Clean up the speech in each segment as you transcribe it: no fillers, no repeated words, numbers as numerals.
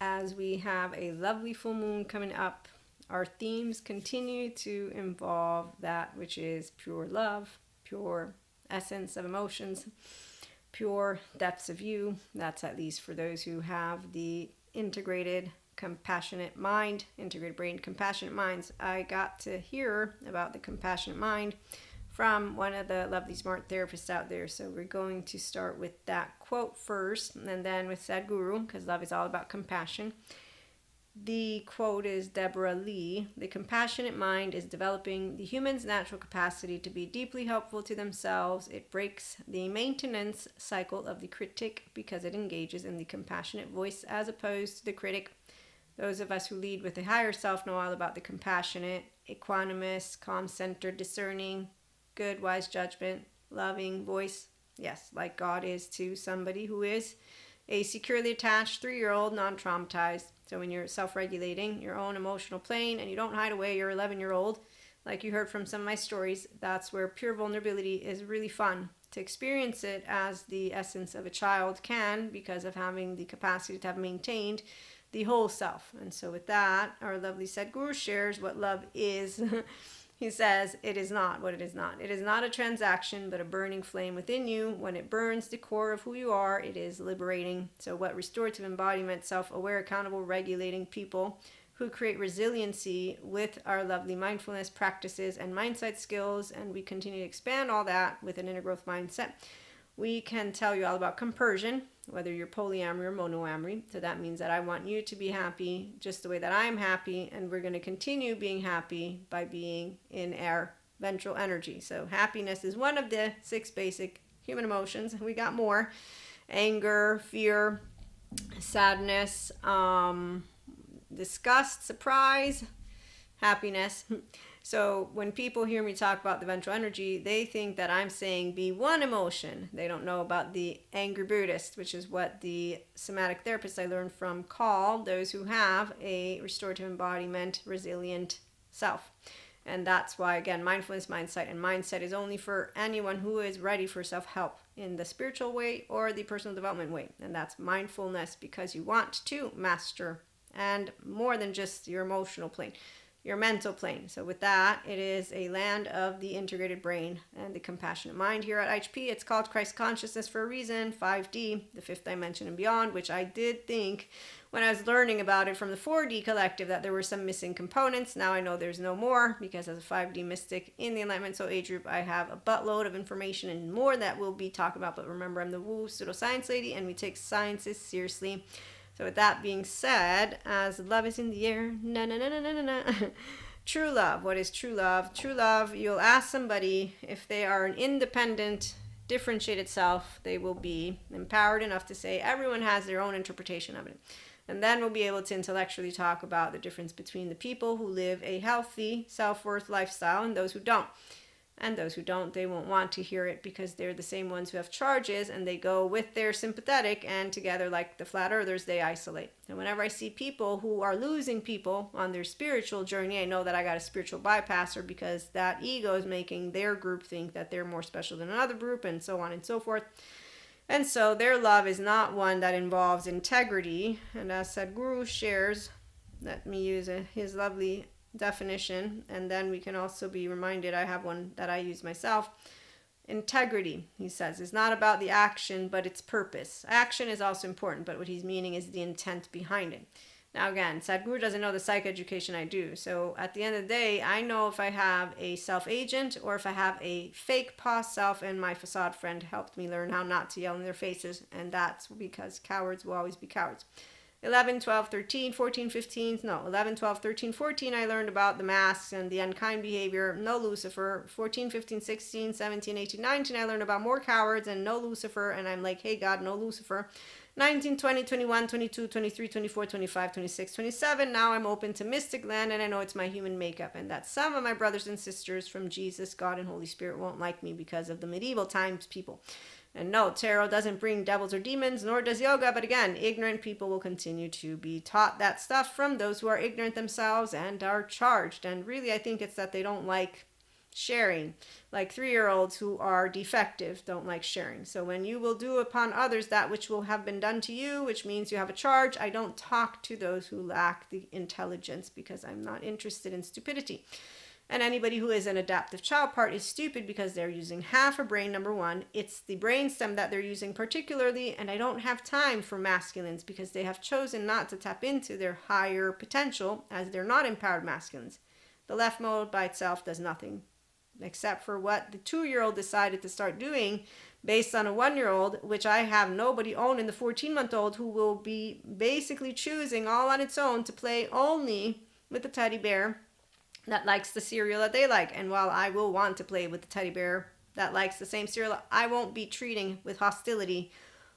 as we have a lovely full moon coming up, our themes continue to involve that which is pure love, pure essence of emotions, pure depths of you. That's at least for those who have the integrated compassionate mind, integrated brain, compassionate minds. I got to hear about the compassionate mind from one of the lovely smart therapists out there. So we're going to start with that quote first, and then with Sadhguru, because love is all about compassion. The quote is Deborah Lee. The compassionate mind is developing the human's natural capacity to be deeply helpful to themselves. It breaks the maintenance cycle of the critic because it engages in the compassionate voice as opposed to the critic. Those of us who lead with a higher self know all about the compassionate, equanimous, calm-centered, discerning, good, wise judgment, loving voice. Yes, like God is to somebody who is a securely attached 3-year-old, non-traumatized. So when you're self-regulating your own emotional plane and you don't hide away your 11-year-old, like you heard from some of my stories, that's where pure vulnerability is really fun. To experience it as the essence of a child can, because of having the capacity to have maintained the whole self. And so with that, our lovely Sadhguru shares what love is. He says, it is not what it is not. It is not a transaction, but a burning flame within you. When it burns the core of who you are, it is liberating. So what restorative embodiment, self-aware, accountable, regulating people who create resiliency with our lovely mindfulness practices and mindset skills, and we continue to expand all that with an inner growth mindset. We can tell you all about compersion, whether you're polyamory or monoamory. So that means that I want you to be happy just the way that I'm happy, and we're going to continue being happy by being in our ventral energy. So happiness is one of the 6 basic human emotions. We got more: anger, fear, sadness, disgust, surprise, happiness. So when people hear me talk about the ventral energy, they think that I'm saying be one emotion. They don't know about the angry Buddhist, which is what the somatic therapists I learned from call those who have a restorative embodiment, resilient self. And that's why, again, mindfulness, mindset is only for anyone who is ready for self-help in the spiritual way or the personal development way. And that's mindfulness, because you want to master, and more than just your emotional plane, your mental plane. So with that, it is a land of the integrated brain and the compassionate mind. Here at IHP, it's called Christ consciousness for a reason, 5D, the 5th dimension and beyond, which I did think when I was learning about it from the 4D collective that there were some missing components. Now I know there's no more, because as a 5D mystic in the Enlightenment Soul Age group, I have a buttload of information and more that we'll be talking about. But remember, I'm the woo pseudoscience lady, and we take sciences seriously. So with that being said, as love is in the air, na na na na na na. True love. What is true love? True love, you'll ask somebody if they are an independent, differentiated self, they will be empowered enough to say everyone has their own interpretation of it. And then we'll be able to intellectually talk about the difference between the people who live a healthy self-worth lifestyle and those who don't. And those who don't, they won't want to hear it, because they're the same ones who have charges, and they go with their sympathetic, and together, like the flat earthers, they isolate. And whenever I see people who are losing people on their spiritual journey, I know that I got a spiritual bypasser, because that ego is making their group think that they're more special than another group, and so on and so forth. And so their love is not one that involves integrity. And as Sadhguru shares, let me use his lovely definition, and then we can also be reminded, I have one that I use myself. Integrity, he says, is not about the action, but its purpose. Action is also important, but what he's meaning is the intent behind it. Now again, Sadhguru doesn't know the psych education I do, so at the end of the day, I know if I have a self-agent or if I have a fake past self, and my facade friend helped me learn how not to yell in their faces, and that's because cowards will always be cowards. 11, 12, 13, 14, 15, no, 11, 12, 13, 14, I learned about the masks and the unkind behavior, no Lucifer. 14, 15, 16, 17, 18, 19, I learned about more cowards and no Lucifer, and I'm like, hey God, no Lucifer. 19, 20, 21, 22, 23, 24, 25, 26, 27, now I'm open to mystic land, and I know it's my human makeup, and that some of my brothers and sisters from Jesus, God, and Holy Spirit won't like me because of the medieval times people. And no, tarot doesn't bring devils or demons, nor does yoga. But again, ignorant people will continue to be taught that stuff from those who are ignorant themselves and are charged. And really, I think it's that they don't like Sharing, like 3-year-olds who are defective don't like sharing. So when you will do upon others that which will have been done to you, which means you have a charge, I don't talk to those who lack the intelligence, because I'm not interested in stupidity. And anybody who is an adaptive child part is stupid because they're using half a brain, number one. It's the brainstem that they're using particularly, and I don't have time for masculines because they have chosen not to tap into their higher potential, as they're not empowered masculines. The left mode by itself does nothing except for what the 2-year-old decided to start doing based on a 1-year-old, which I have nobody own in the 14-month-old, who will be basically choosing all on its own to play only with the teddy bear that likes the cereal that they like. And while I will want to play with the teddy bear that likes the same cereal, I won't be treating with hostility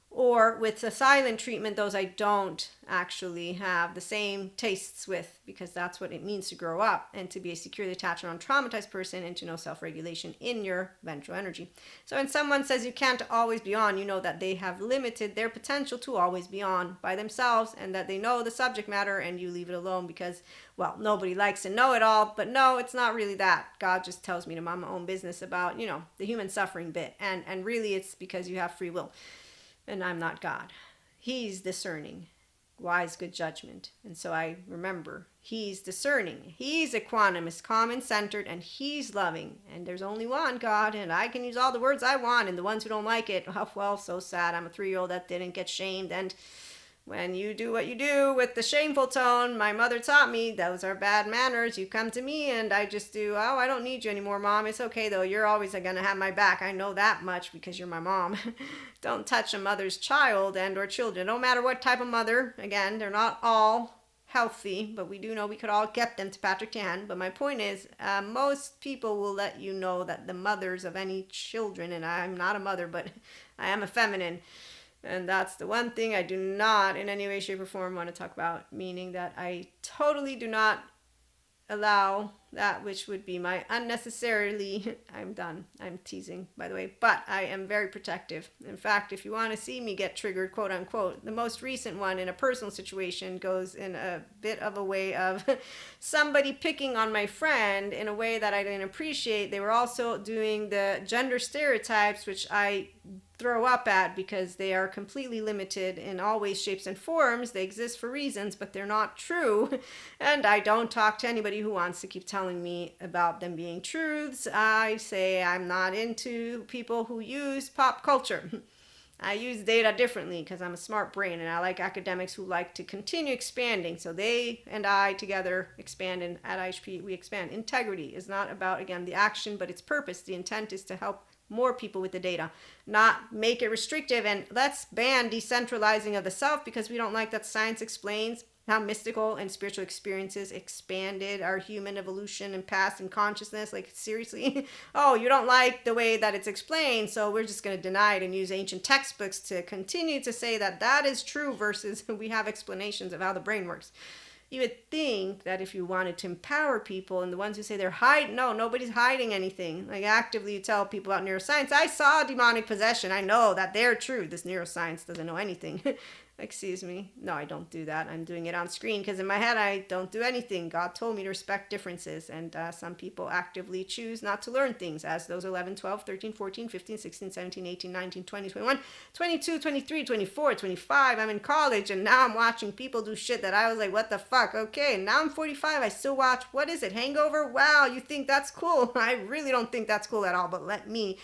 or with a silent treatment those I don't actually have the same tastes with, because that's what it means to grow up and to be a securely attached or untraumatized person and to know self-regulation in your ventral energy. So when someone says you can't always be on, you know that they have limited their potential to always be on by themselves, and that they know the subject matter and you leave it alone because, well, nobody likes to know it all. But no, it's not really that. God just tells me to mind my own business about, the human suffering bit. And really it's because you have free will. And I'm not God. He's discerning, wise, good judgment. And so I remember, he's discerning. He's equanimous, calm, and centered, and he's loving. And there's only one God, and I can use all the words I want, and the ones who don't like it, oh, well, so sad. I'm a 3-year-old that didn't get shamed. And when you do what you do with the shameful tone, my mother taught me those are bad manners. You come to me and I just do, oh, I don't need you anymore, Mom. It's okay, though. You're always going to have my back. I know that much because you're my mom. Don't touch a mother's child and or children. No matter what type of mother. Again, they're not all healthy, but we do know we could all get them to Patrick Tan. But my point is, most people will let you know that the mothers of any children, and I'm not a mother, but I am a feminine. And that's the one thing I do not in any way, shape, or form want to talk about, meaning that I totally do not allow that which would be my unnecessarily, I'm done, I'm teasing, by the way, but I am very protective. In fact, if you want to see me get triggered, quote unquote, the most recent one in a personal situation goes in a bit of a way of somebody picking on my friend in a way that I didn't appreciate. They were also doing the gender stereotypes, which I throw up at because they are completely limited in all ways, shapes, and forms. They exist for reasons, but they're not true. And I don't talk to anybody who wants to keep telling me about them being truths. I say I'm not into people who use pop culture. I use data differently because I'm a smart brain, and I like academics who like to continue expanding. So they and I together expand, and at IHP we expand. Integrity is not about, again, the action, but its purpose. The intent is to help more people with the data, not make it restrictive. And let's ban decentralizing of the self, because we don't like that science explains how mystical and spiritual experiences expanded our human evolution and past and consciousness. Like, seriously? Oh, you don't like the way that it's explained, so we're just going to deny it and use ancient textbooks to continue to say that that is true, versus we have explanations of how the brain works. You would think that if you wanted to empower people, and the ones who say they're hiding, no, nobody's hiding anything. Like, actively you tell people about neuroscience, I saw demonic possession. I know that they're true. This neuroscience doesn't know anything. Excuse me. No, I don't do that. I'm doing it on screen because in my head I don't do anything. God told me to respect differences, and some people actively choose not to learn things, as those 11, 12, 13, 14, 15, 16, 17, 18, 19, 20, 21, 22, 23, 24, 25. I'm in college, and now I'm watching people do shit that I was like, what the fuck? Okay, now I'm 45. I still watch, what is it, Hangover? Wow, you think that's cool? I really don't think that's cool at all, but let me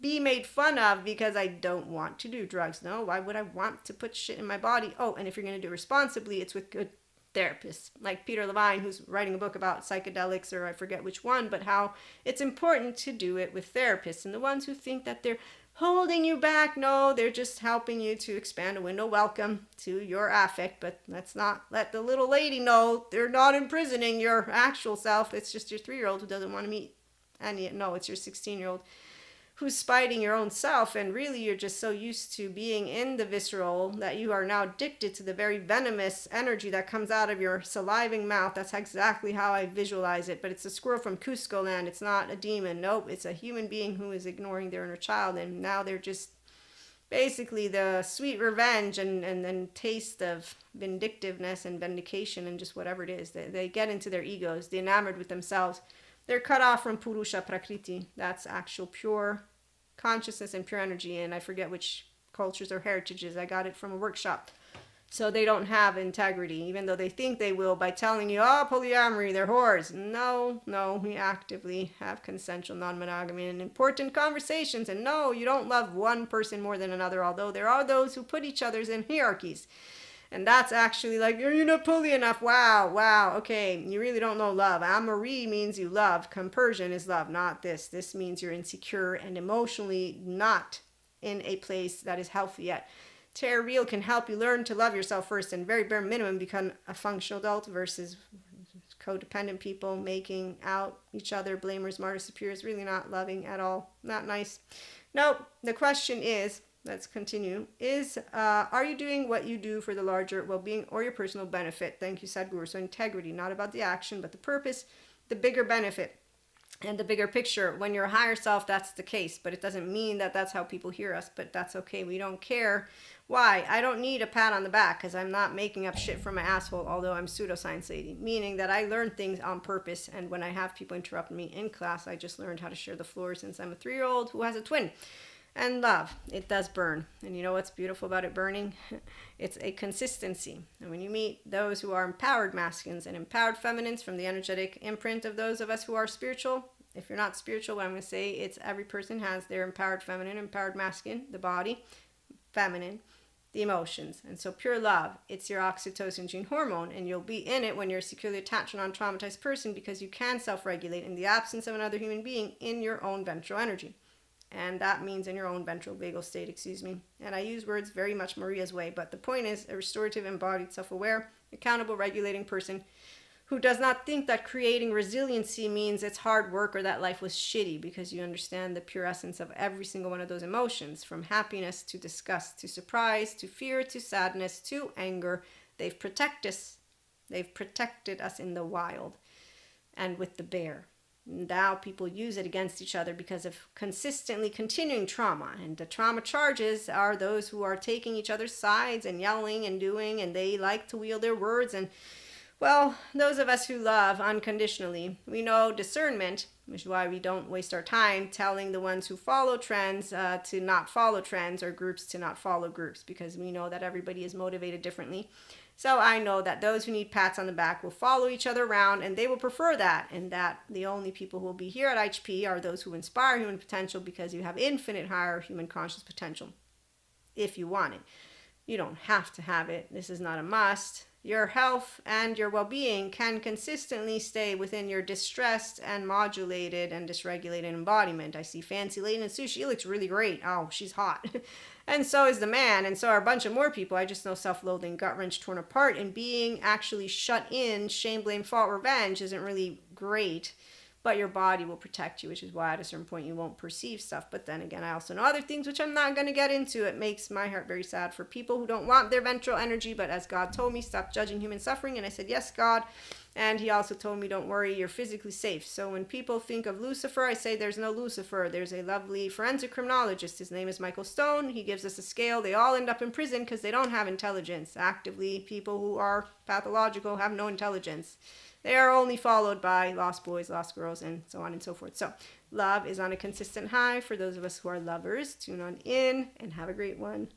be made fun of because I don't want to do drugs. No, why would I want to put shit in my body? Oh, and if you're going to do it responsibly, it's with good therapists like Peter Levine, who's writing a book about psychedelics, or I forget which one, but how it's important to do it with therapists. And the ones who think that they're holding you back, no, they're just helping you to expand a window. Welcome to your affect, but let's not let the little lady know they're not imprisoning your actual self. It's just your 3-year-old who doesn't want to meet any. No, it's your 16-year-old who's spiting your own self, and really you're just so used to being in the visceral that you are now addicted to the very venomous energy that comes out of your saliving mouth. That's exactly how I visualize it. But it's a squirrel from Cusco land. It's not a demon. Nope, it's a human being who is ignoring their inner child, and now they're just basically the sweet revenge and taste of vindictiveness and vindication and just whatever it is. They get into their egos, they're enamored with themselves. They're cut off from Purusha Prakriti. That's actual pure consciousness and pure energy. And I forget which cultures or heritages. I got it from a workshop. So they don't have integrity, even though they think they will by telling you, oh, polyamory, they're whores. No, we actively have consensual non-monogamy and important conversations. And no, you don't love one person more than another, although there are those who put each other's in hierarchies. And that's actually like, you're not poly enough. Wow, okay, you really don't know love. Amory means you love. Compersion is love, not this. This means you're insecure and emotionally not in a place that is healthy yet. Tarot Real can help you learn to love yourself first and very bare minimum become a functional adult versus codependent people making out each other, blamers, martyrs, superiors, really not loving at all. Not nice. Nope. The question is, let's continue, are you doing what you do for the larger well-being or your personal benefit? Thank you, Sadhguru. So integrity, not about the action, but the purpose, the bigger benefit. And the bigger picture, when you're a higher self, that's the case. But it doesn't mean that that's how people hear us. But that's okay. We don't care. Why? I don't need a pat on the back because I'm not making up shit from my asshole, although I'm pseudoscience lady. Meaning that I learn things on purpose. And when I have people interrupt me in class, I just learned how to share the floor since I'm a 3-year-old who has a twin. And love, it does burn. And you know what's beautiful about it burning? It's a consistency. And when you meet those who are empowered masculines and empowered feminines from the energetic imprint of those of us who are spiritual, if you're not spiritual, what I'm going to say, it's every person has their empowered feminine, empowered masculine, the body, feminine, the emotions. And so pure love, it's your oxytocin gene hormone, and you'll be in it when you're a securely attached and non-traumatized person because you can self-regulate in the absence of another human being in your own ventral energy. And that means in your own ventral vagal state, And I use words very much Maria's way, but the point is a restorative, embodied, self-aware, accountable, regulating person who does not think that creating resiliency means it's hard work or that life was shitty, because you understand the pure essence of every single one of those emotions, from happiness to disgust to surprise to fear to sadness to anger. They've protected us in the wild and with the bear. Now people use it against each other because of consistently continuing trauma. And the trauma charges are those who are taking each other's sides and yelling and doing, and they like to wield their words. And well, those of us who love unconditionally, we know discernment, which is why we don't waste our time telling the ones who follow trends to not follow trends, or groups to not follow groups, because we know that everybody is motivated differently. So I know that those who need pats on the back will follow each other around, and they will prefer that, and that the only people who will be here at HP are those who inspire human potential, because you have infinite higher human conscious potential if you want it. You don't have to have it. This is not a must. Your health and your well-being can consistently stay within your distressed and modulated and dysregulated embodiment. I see Fancy Lady in sushi. She looks really great. Oh, she's hot. And so is the man, and so are a bunch of more people. I just know self-loathing, gut-wrench, torn apart, and being actually shut in, shame, blame, fault, revenge isn't really great. But your body will protect you, which is why at a certain point you won't perceive stuff. But then again, I also know other things, which I'm not going to get into. It makes my heart very sad for people who don't want their ventral energy. But as God told me, stop judging human suffering. And I said, yes, God. And he also told me, don't worry, you're physically safe. So when people think of Lucifer, I say there's no Lucifer. There's a lovely forensic criminologist. His name is Michael Stone. He gives us a scale. They all end up in prison because they don't have intelligence. Actively, people who are pathological have no intelligence. They are only followed by lost boys, lost girls, and so on and so forth. So love is on a consistent high for those of us who are lovers. Tune on in and have a great one.